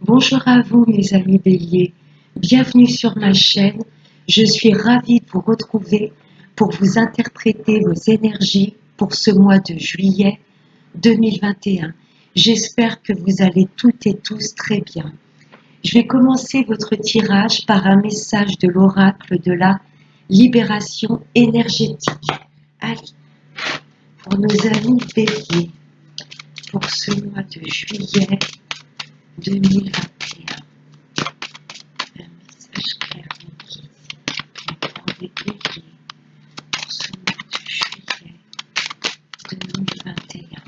Bonjour à vous mes amis béliers, bienvenue sur ma chaîne. Je suis ravie de vous retrouver pour vous interpréter vos énergies pour ce mois de juillet 2021. J'espère que vous allez toutes et tous très bien. Je vais commencer votre tirage par un message de l'oracle de la libération énergétique. Allez, pour nos amis béliers, pour ce mois de juillet 2021. Un message clair pour les béliers pour ce mois de juillet 2021.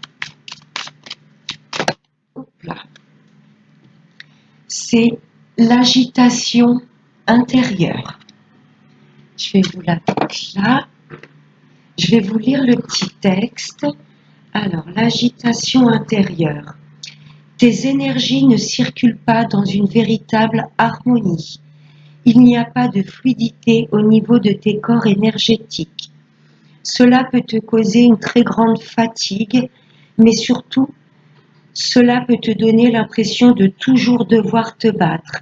Hop là. C'est l'agitation intérieure. Je vais vous la mettre là. Je vais vous lire le petit texte. Alors, l'agitation intérieure. Tes énergies ne circulent pas dans une véritable harmonie. Il n'y a pas de fluidité au niveau de tes corps énergétiques. Cela peut te causer une très grande fatigue, mais surtout, cela peut te donner l'impression de toujours devoir te battre.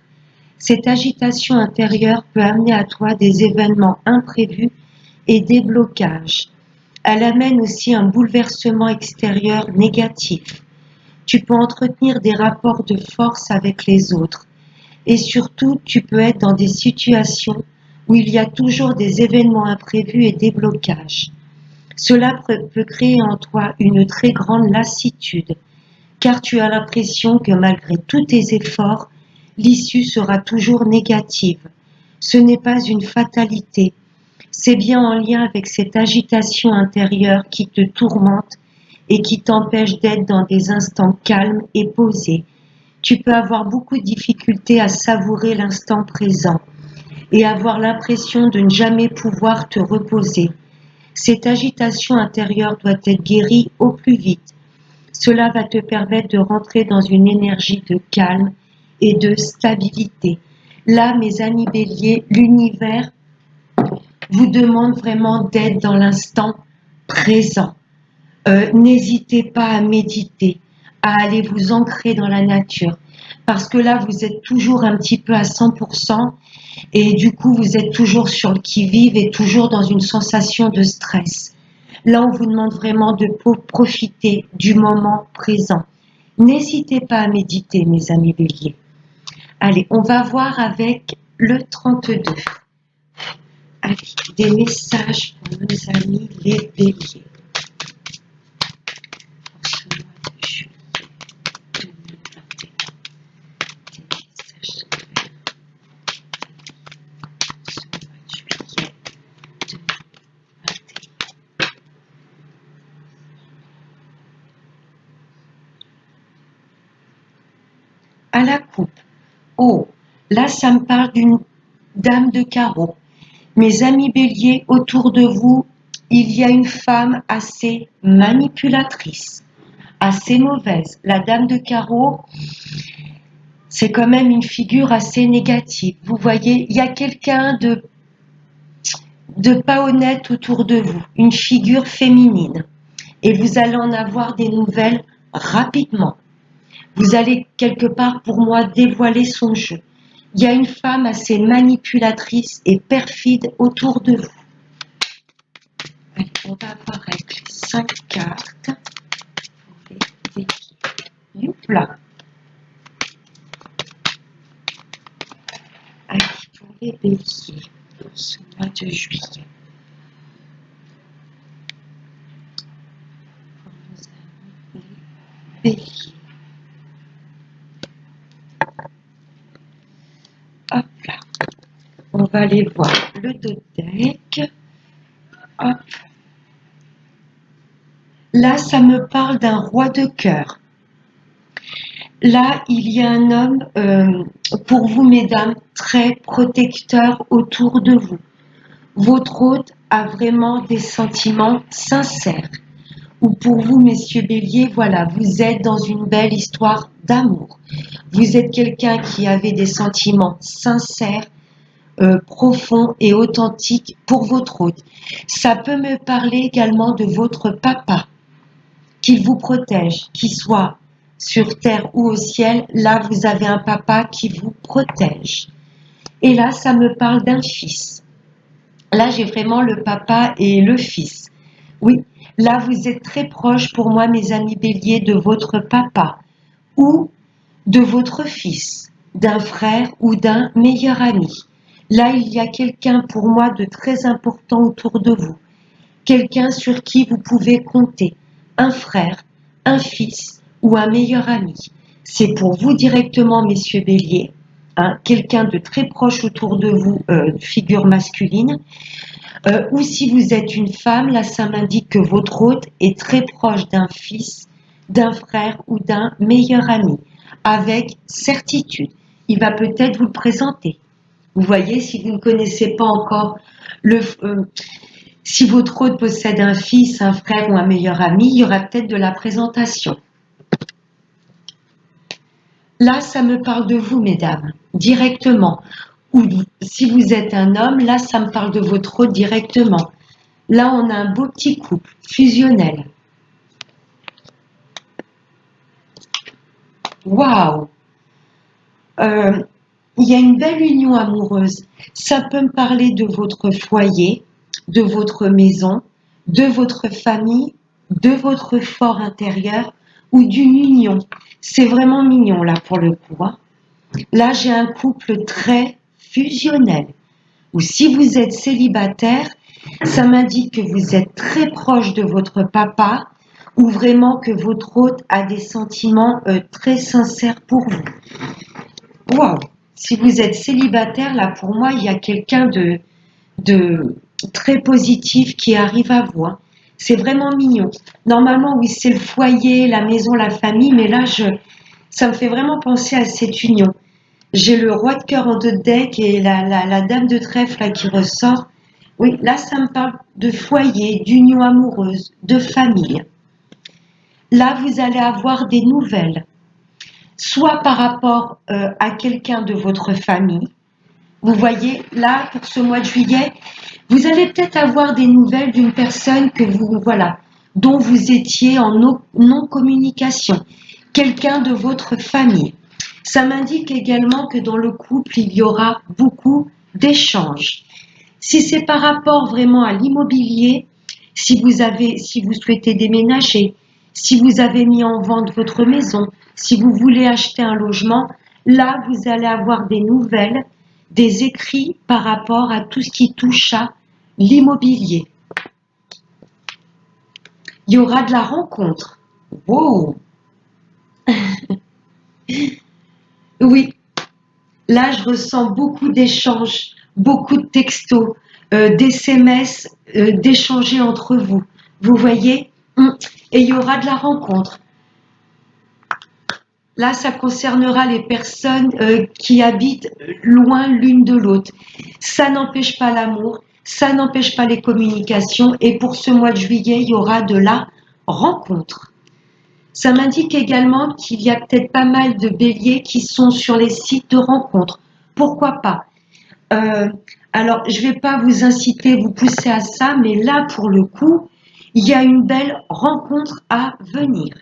Cette agitation intérieure peut amener à toi des événements imprévus et des blocages. Elle amène aussi un bouleversement extérieur négatif. Tu peux entretenir des rapports de force avec les autres. Et surtout, tu peux être dans des situations où il y a toujours des événements imprévus et des blocages. Cela peut créer en toi une très grande lassitude, car tu as l'impression que malgré tous tes efforts, l'issue sera toujours négative. Ce n'est pas une fatalité, c'est bien en lien avec cette agitation intérieure qui te tourmente et qui t'empêche d'être dans des instants calmes et posés. Tu peux avoir beaucoup de difficultés à savourer l'instant présent et avoir l'impression de ne jamais pouvoir te reposer. Cette agitation intérieure doit être guérie au plus vite. Cela va te permettre de rentrer dans une énergie de calme et de stabilité. Là, mes amis béliers, l'univers vous demande vraiment d'être dans l'instant présent. N'hésitez pas à méditer, à aller vous ancrer dans la nature, parce que là, vous êtes toujours un petit peu à 100% et du coup, vous êtes toujours sur le qui-vive et toujours dans une sensation de stress. Là, on vous demande vraiment de profiter du moment présent. N'hésitez pas à méditer, mes amis béliers. Allez, on va voir avec le 32. Allez, des messages pour nos amis les béliers. Pour ce mois de juillet 2021. Des messages clairs. Pour ce mois de juillet 2021. À la coupe. Oh, là, ça me parle d'une dame de carreau. Mes amis béliers, autour de vous, il y a une femme assez manipulatrice, assez mauvaise. La dame de carreau, c'est quand même une figure assez négative. Vous voyez, il y a quelqu'un de pas honnête autour de vous, une figure féminine. Et vous allez en avoir des nouvelles rapidement. Vous allez quelque part, pour moi, dévoiler son jeu. Il y a une femme assez manipulatrice et perfide autour de vous. Allez, on va voir avec les 5 cartes pour les béliers. Youpla. Allez, pour les béliers, pour ce mois de juillet. Pour nos amis les béliers. Hop là. On va aller voir le deck. Hop. Là, ça me parle d'un roi de cœur. Là, il y a un homme, pour vous, mesdames, très protecteur autour de vous. Votre hôte a vraiment des sentiments sincères. Ou pour vous, messieurs béliers, voilà, vous êtes dans une belle histoire d'amour. Vous êtes quelqu'un qui avait des sentiments sincères, profonds et authentiques pour votre hôte. Ça peut me parler également de votre papa, qu'il vous protège, qu'il soit sur terre ou au ciel, là vous avez un papa qui vous protège. Et là, ça me parle d'un fils. Là, j'ai vraiment le papa et le fils. Oui, là, vous êtes très proches pour moi, mes amis béliers, de votre papa ou de votre fils, d'un frère ou d'un meilleur ami. Là, il y a quelqu'un pour moi de très important autour de vous, quelqu'un sur qui vous pouvez compter, un frère, un fils ou un meilleur ami. C'est pour vous directement, messieurs béliers, hein, quelqu'un de très proche autour de vous, figure masculine, ou si vous êtes une femme, là ça m'indique que votre hôte est très proche d'un fils, d'un frère ou d'un meilleur ami, avec certitude. Il va peut-être vous le présenter. Vous voyez, si vous ne connaissez pas encore si votre hôte possède un fils, un frère ou un meilleur ami, il y aura peut-être de la présentation. Là, ça me parle de vous, mesdames, directement. Ou si vous êtes un homme, là, ça me parle de votre hôte directement. Là, on a un beau petit couple fusionnel. Waouh! Il y a une belle union amoureuse. Ça peut me parler de votre foyer, de votre maison, de votre famille, de votre fort intérieur ou d'une union. C'est vraiment mignon là pour le coup, hein. Là, j'ai un couple très fusionnel. Ou si vous êtes célibataire, ça m'indique que vous êtes très proche de votre papa ou vraiment que votre hôte a des sentiments très sincères pour vous. Waouh! Si vous êtes célibataire, là pour moi, il y a quelqu'un de très positif qui arrive à vous, hein. C'est vraiment mignon. Normalement, oui, c'est le foyer, la maison, la famille, mais là, ça me fait vraiment penser à cette union. J'ai le roi de cœur en deux decks et la dame de trèfle là, qui ressort. Oui, là, ça me parle de foyer, d'union amoureuse, de famille. Là, vous allez avoir des nouvelles, soit par rapport à quelqu'un de votre famille. Vous voyez, là, pour ce mois de juillet, vous allez peut-être avoir des nouvelles d'une personne que voilà, dont vous étiez en non-communication, quelqu'un de votre famille. Ça m'indique également que dans le couple, il y aura beaucoup d'échanges. Si c'est par rapport vraiment à l'immobilier, si vous souhaitez déménager, si vous avez mis en vente votre maison, si vous voulez acheter un logement, là, vous allez avoir des nouvelles, des écrits par rapport à tout ce qui touche à l'immobilier. Il y aura de la rencontre. Wow! Oui, là, je ressens beaucoup d'échanges, beaucoup de textos, d'SMS, d'échanger entre vous. Vous voyez? Et il y aura de la rencontre. Là, ça concernera les personnes qui habitent loin l'une de l'autre. Ça n'empêche pas l'amour, ça n'empêche pas les communications. Et pour ce mois de juillet, il y aura de la rencontre. Ça m'indique également qu'il y a peut-être pas mal de béliers qui sont sur les sites de rencontres. Pourquoi pas? Alors, je ne vais pas vous inciter, vous pousser à ça, mais là, pour le coup, il y a une belle rencontre à venir.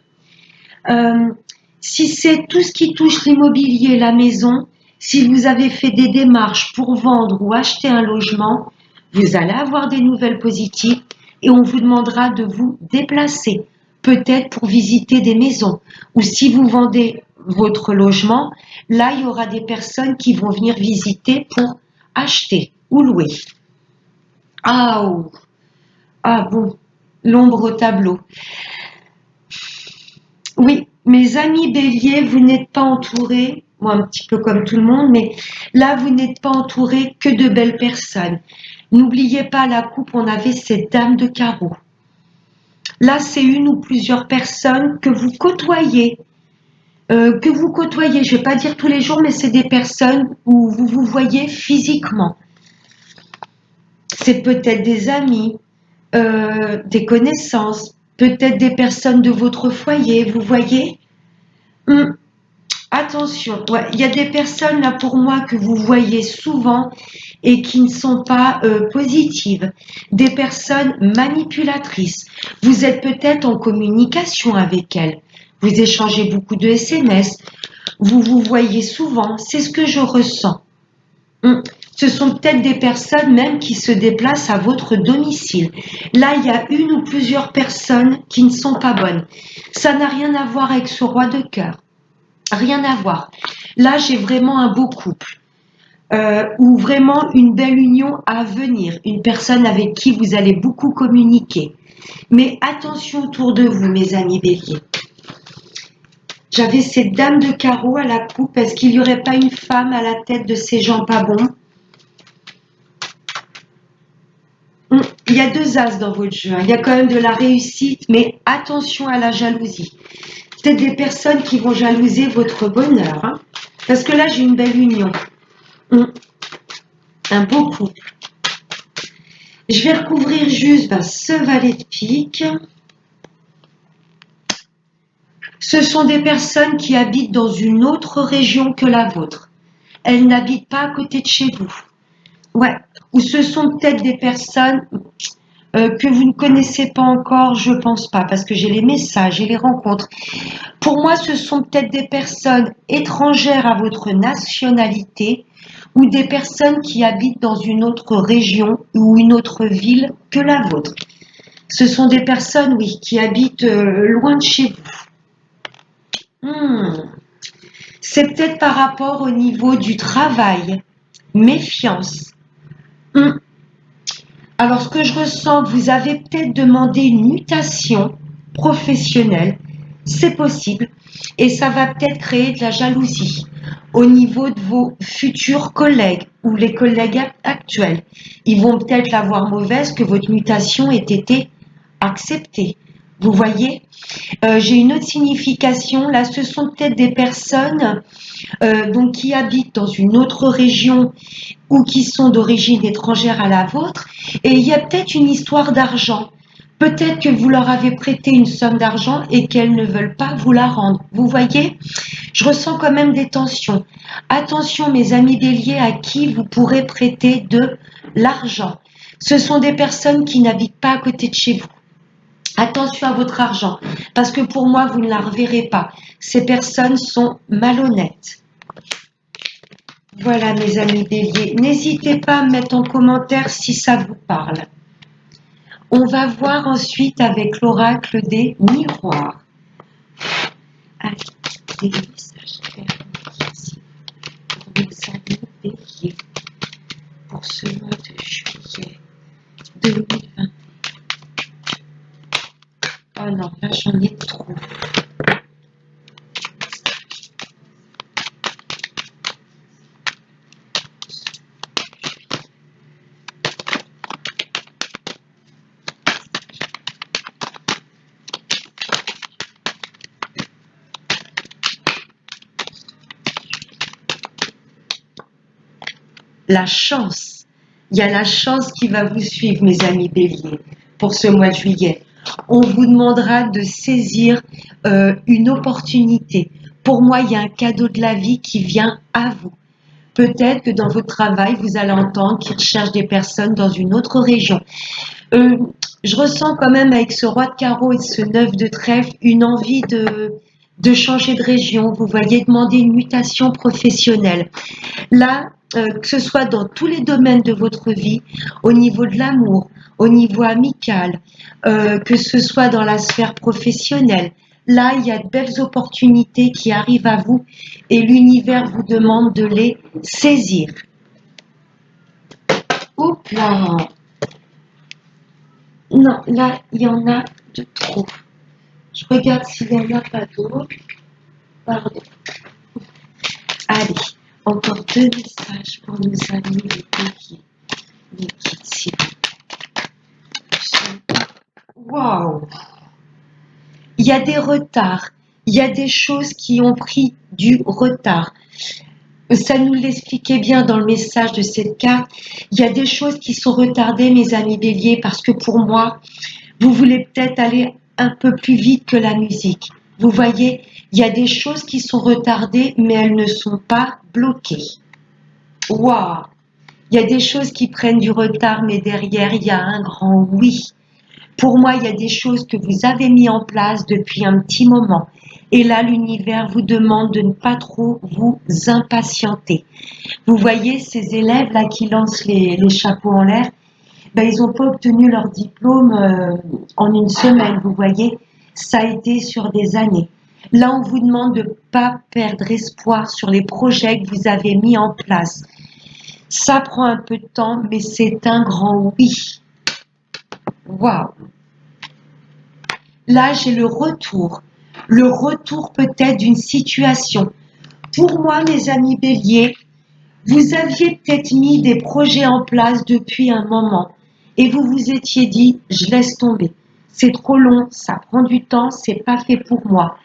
Si c'est tout ce qui touche l'immobilier, la maison, si vous avez fait des démarches pour vendre ou acheter un logement, vous allez avoir des nouvelles positives et on vous demandera de vous déplacer, peut-être pour visiter des maisons. Ou si vous vendez votre logement, là, il y aura des personnes qui vont venir visiter pour acheter ou louer. Ah, oh. Ah bon, l'ombre au tableau. Oui, mes amis béliers, vous n'êtes pas entourés, moi un petit peu comme tout le monde, mais là, vous n'êtes pas entourés que de belles personnes. N'oubliez pas, à la coupe, on avait cette dame de carreau. Là, c'est une ou plusieurs personnes que vous côtoyez. Je ne vais pas dire tous les jours, mais c'est des personnes où vous vous voyez physiquement. C'est peut-être des amis, des connaissances, peut-être des personnes de votre foyer, vous voyez. Attention, ouais, il y a des personnes là pour moi que vous voyez souvent et qui ne sont pas positives, des personnes manipulatrices. Vous êtes peut-être en communication avec elles. vous échangez beaucoup de SMS, vous vous voyez souvent, c'est ce que je ressens. Ce sont peut-être des personnes même qui se déplacent à votre domicile. Là, il y a une ou plusieurs personnes qui ne sont pas bonnes. Ça n'a rien à voir avec ce roi de cœur. Rien à voir. Là, j'ai vraiment un beau couple. Ou vraiment une belle union à venir. Une personne avec qui vous allez beaucoup communiquer. Mais attention autour de vous, mes amis béliers. J'avais cette dame de carreau à la coupe. Est-ce qu'il n'y aurait pas une femme à la tête de ces gens pas bons? Il y a 2 as dans votre jeu. Il y a quand même de la réussite, mais attention à la jalousie. Peut-être des personnes qui vont jalouser votre bonheur. Hein, parce que là, j'ai une belle union. Un beau couple. Je vais recouvrir juste ce valet de pique. Ce sont des personnes qui habitent dans une autre région que la vôtre. Elles n'habitent pas à côté de chez vous. Ouais. Ou ce sont peut-être des personnes que vous ne connaissez pas encore, je pense pas, parce que j'ai les messages et les rencontres. Pour moi, ce sont peut-être des personnes étrangères à votre nationalité ou des personnes qui habitent dans une autre région ou une autre ville que la vôtre. Ce sont des personnes, oui, qui habitent loin de chez vous. C'est peut-être par rapport au niveau du travail. Méfiance. Alors, ce que je ressens, vous avez peut-être demandé une mutation professionnelle. C'est possible. Et ça va peut-être créer de la jalousie au niveau de vos futurs collègues ou les collègues actuels. Ils vont peut-être la voir mauvaise que votre mutation ait été acceptée. Vous voyez, j'ai une autre signification. Là, ce sont peut-être des personnes donc qui habitent dans une autre région ou qui sont d'origine étrangère à la vôtre. Et il y a peut-être une histoire d'argent. Peut-être que vous leur avez prêté une somme d'argent et qu'elles ne veulent pas vous la rendre. Vous voyez, je ressens quand même des tensions. Attention, mes amis béliers, à qui vous pourrez prêter de l'argent. Ce sont des personnes qui n'habitent pas à côté de chez vous. Attention à votre argent, parce que pour moi, vous ne la reverrez pas. Ces personnes sont malhonnêtes. Voilà, mes amis béliers. N'hésitez pas à mettre en commentaire si ça vous parle. On va voir ensuite avec l'oracle des miroirs. Allez, des messages clairs ici pour mes amis béliers pour ce mois de juillet 2020. Oh non, là j'en ai trop. La chance. Il y a la chance qui va vous suivre, mes amis béliers, pour ce mois de juillet. On vous demandera de saisir une opportunité. Pour moi, il y a un cadeau de la vie qui vient à vous. Peut-être que dans votre travail, vous allez entendre qu'ils recherchent des personnes dans une autre région. Je ressens quand même avec ce roi de carreau et ce 9 de trèfle une envie de changer de région. Vous voyez, demander une mutation professionnelle. Là, que ce soit dans tous les domaines de votre vie, au niveau de l'amour, au niveau amical, que ce soit dans la sphère professionnelle. Là, il y a de belles opportunités qui arrivent à vous et l'univers vous demande de les saisir. Oups là. Non, là, il y en a de trop. Je regarde s'il n'y en a pas d'autres. Pardon. Allez, encore 2 messages pour nos amis les béliers. Les guides, s'il vous plaît. Waouh! Il y a des retards, il y a des choses qui ont pris du retard. Ça nous l'expliquait bien dans le message de cette carte. Il y a des choses qui sont retardées, mes amis béliers, parce que pour moi, vous voulez peut-être aller un peu plus vite que la musique. Vous voyez, il y a des choses qui sont retardées, mais elles ne sont pas bloquées. Waouh! Il y a des choses qui prennent du retard, mais derrière, il y a un grand oui. Pour moi, il y a des choses que vous avez mis en place depuis un petit moment. Et là, l'univers vous demande de ne pas trop vous impatienter. Vous voyez ces élèves-là qui lancent les chapeaux en l'air, ben, ils n'ont pas obtenu leur diplôme en une semaine, vous voyez. Ça a été sur des années. Là, on vous demande de ne pas perdre espoir sur les projets que vous avez mis en place. Ça prend un peu de temps, mais c'est un grand oui. Waouh! Là, j'ai le retour peut-être d'une situation. Pour moi, mes amis béliers, vous aviez peut-être mis des projets en place depuis un moment et vous vous étiez dit, je laisse tomber. C'est trop long, ça prend du temps, c'est pas fait pour moi.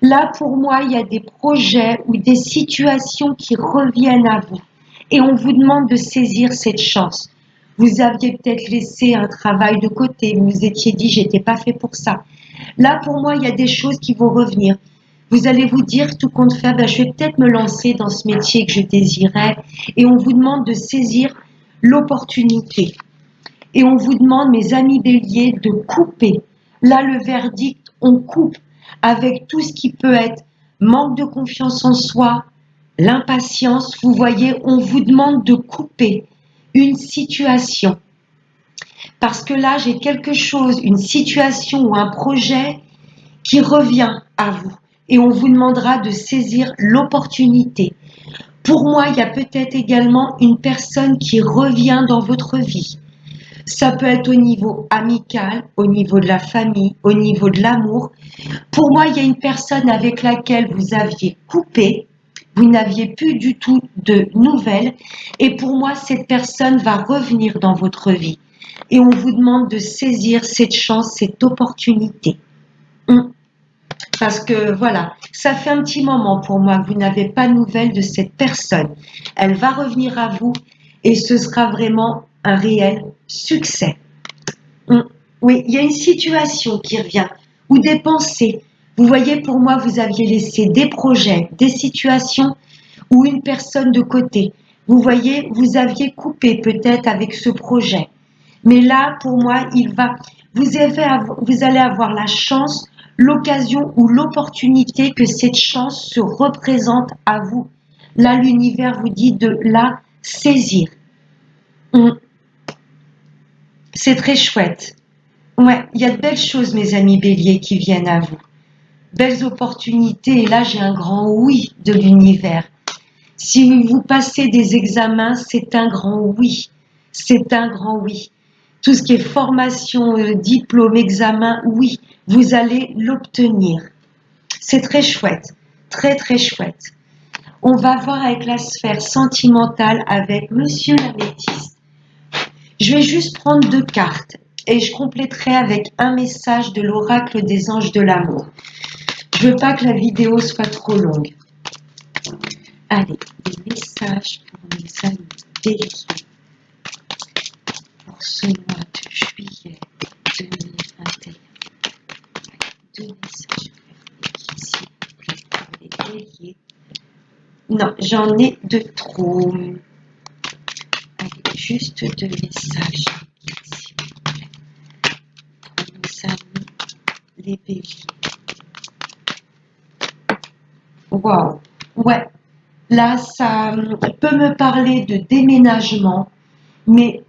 Là, pour moi, il y a des projets ou des situations qui reviennent à vous et on vous demande de saisir cette chance. Vous aviez peut-être laissé un travail de côté, vous vous étiez dit, j'étais pas fait pour ça. Là, pour moi, il y a des choses qui vont revenir. Vous allez vous dire, tout compte fait, ben, je vais peut-être me lancer dans ce métier que je désirais. Et on vous demande de saisir l'opportunité. Et on vous demande, mes amis béliers, de couper. Là, le verdict, on coupe avec tout ce qui peut être manque de confiance en soi, l'impatience. Vous voyez, on vous demande de couper une situation. Parce que là, j'ai quelque chose, une situation ou un projet qui revient à vous. Et on vous demandera de saisir l'opportunité. Pour moi, il y a peut-être également une personne qui revient dans votre vie. Ça peut être au niveau amical, au niveau de la famille, au niveau de l'amour. Pour moi, il y a une personne avec laquelle vous aviez coupé, vous n'aviez plus du tout de nouvelles. Et pour moi, cette personne va revenir dans votre vie. Et on vous demande de saisir cette chance, cette opportunité. Parce que voilà, ça fait un petit moment pour moi que vous n'avez pas de nouvelles de cette personne. Elle va revenir à vous et ce sera vraiment un réel succès. Oui, il y a une situation qui revient ou des pensées. Vous voyez, pour moi, vous aviez laissé des projets, des situations ou une personne de côté. Vous voyez, vous aviez coupé peut-être avec ce projet. Mais là, pour moi, vous allez avoir la chance, l'occasion ou l'opportunité que cette chance se représente à vous. Là, l'univers vous dit de la saisir. C'est très chouette. Ouais, il y a de belles choses, mes amis béliers, qui viennent à vous. Belles opportunités, et là, j'ai un grand oui de l'univers. Si vous passez des examens, c'est un grand oui. C'est un grand oui. Tout ce qui est formation, diplôme, examen, oui, vous allez l'obtenir. C'est très chouette, très très chouette. On va voir avec la sphère sentimentale avec Monsieur l'Améthyste. Je vais juste prendre 2 cartes et je compléterai avec un message de l'oracle des anges de l'amour. Je veux pas que la vidéo soit trop longue. Allez, des messages pour mes amis béliers pour ce mois de juillet 2021. 2 messages ici pour les béliers. Non, j'en ai de trop. Allez, juste 2 messages ici pour mes amis les béliers. Waouh, ouais. Là, ça peut me parler de déménagement, mais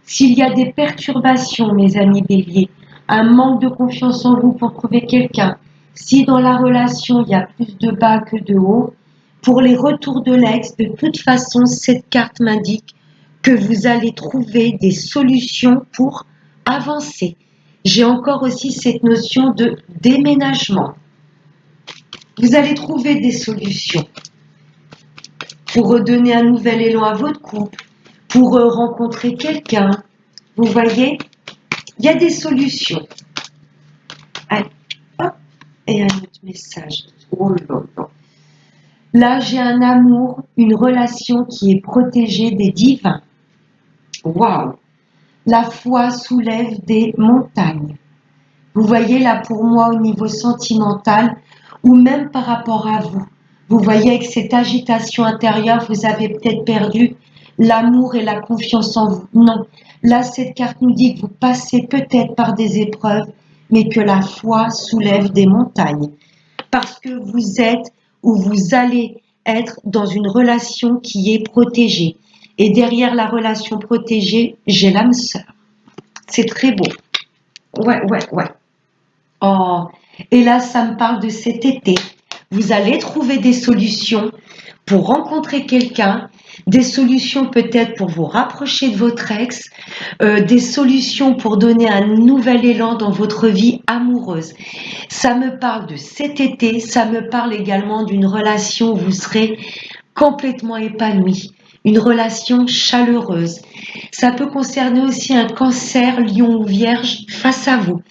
s'il y a des perturbations, mes amis béliers, un manque de confiance en vous pour trouver quelqu'un, si dans la relation, il y a plus de bas que de haut, pour les retours de l'ex, de toute façon, cette carte m'indique que vous allez trouver des solutions pour avancer. J'ai encore aussi cette notion de déménagement. Vous allez trouver des solutions pour redonner un nouvel élan à votre couple, pour rencontrer quelqu'un. Vous voyez, il y a des solutions. Allez, hop, et un autre message. Oh là là. Là, j'ai un amour, une relation qui est protégée des divins. Waouh! La foi soulève des montagnes. Vous voyez là pour moi au niveau sentimental ou même par rapport à vous. Vous voyez avec cette agitation intérieure, vous avez peut-être perdu l'amour et la confiance en vous. Non, là cette carte nous dit que vous passez peut-être par des épreuves, mais que la foi soulève des montagnes. parce que vous êtes ou vous allez être dans une relation qui est protégée. Et derrière la relation protégée, j'ai l'âme sœur. C'est très beau. Ouais, ouais, ouais. Oh, et là, ça me parle de cet été. Vous allez trouver des solutions pour rencontrer quelqu'un, des solutions peut-être pour vous rapprocher de votre ex, des solutions pour donner un nouvel élan dans votre vie amoureuse. Ça me parle de cet été, ça me parle également d'une relation où vous serez complètement épanoui, une relation chaleureuse. Ça peut concerner aussi un cancer, lion ou vierge face à vous.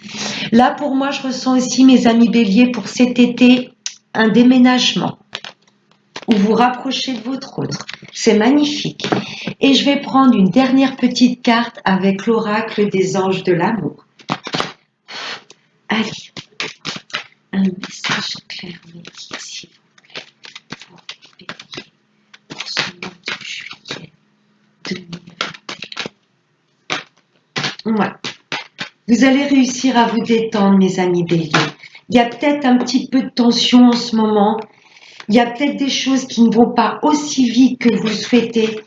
Là, pour moi, je ressens aussi, mes amis béliers, pour cet été, un déménagement ou vous rapprochez de votre autre. C'est magnifique. Et je vais prendre une dernière petite carte avec l'oracle des anges de l'amour. Allez, un message clair, médic, s'il vous plaît, pour les béliers, pour ce mois de juillet 2021. Ouais. Vous allez réussir à vous détendre, mes amis béliers. Il y a peut-être un petit peu de tension en ce moment. Il y a peut-être des choses qui ne vont pas aussi vite que vous le souhaitez.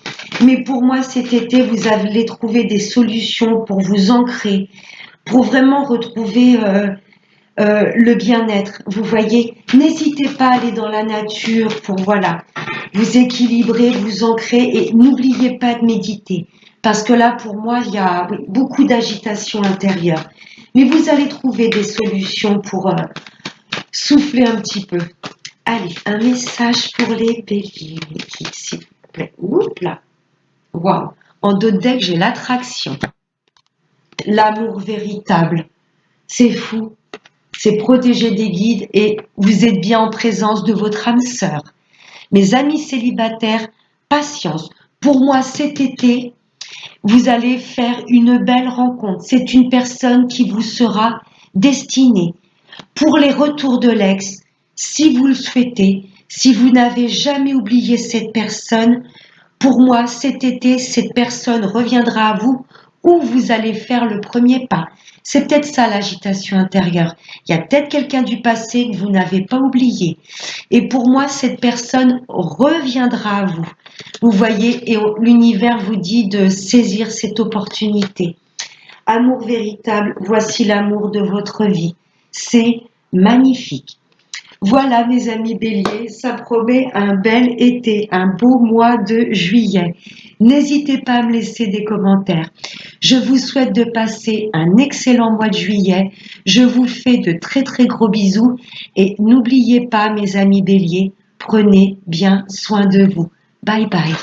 Mais pour moi, cet été, vous allez trouver des solutions pour vous ancrer, pour vraiment retrouver le bien-être. Vous voyez, n'hésitez pas à aller dans la nature pour, voilà, vous équilibrer, vous ancrer et n'oubliez pas de méditer. Parce que là, pour moi, il y a beaucoup d'agitation intérieure. Mais vous allez trouver des solutions pour souffler un petit peu. Allez, un message pour les béliers, s'il vous plaît. Oups là. Waouh. En dos de deck, j'ai l'attraction. L'amour véritable. C'est fou. C'est protéger des guides et vous êtes bien en présence de votre âme sœur. Mes amis célibataires, patience. Pour moi, cet été, vous allez faire une belle rencontre. C'est une personne qui vous sera destinée. Pour les retours de l'ex, si vous le souhaitez, si vous n'avez jamais oublié cette personne, pour moi, cet été, cette personne reviendra à vous ou vous allez faire le premier pas. C'est peut-être ça l'agitation intérieure. Il y a peut-être quelqu'un du passé que vous n'avez pas oublié. Et pour moi, cette personne reviendra à vous. Vous voyez, et l'univers vous dit de saisir cette opportunité. Amour véritable, voici l'amour de votre vie. C'est magnifique. Voilà mes amis béliers, ça promet un bel été, un beau mois de juillet. N'hésitez pas à me laisser des commentaires. Je vous souhaite de passer un excellent mois de juillet. Je vous fais de très très gros bisous et n'oubliez pas mes amis béliers, prenez bien soin de vous. Bye bye.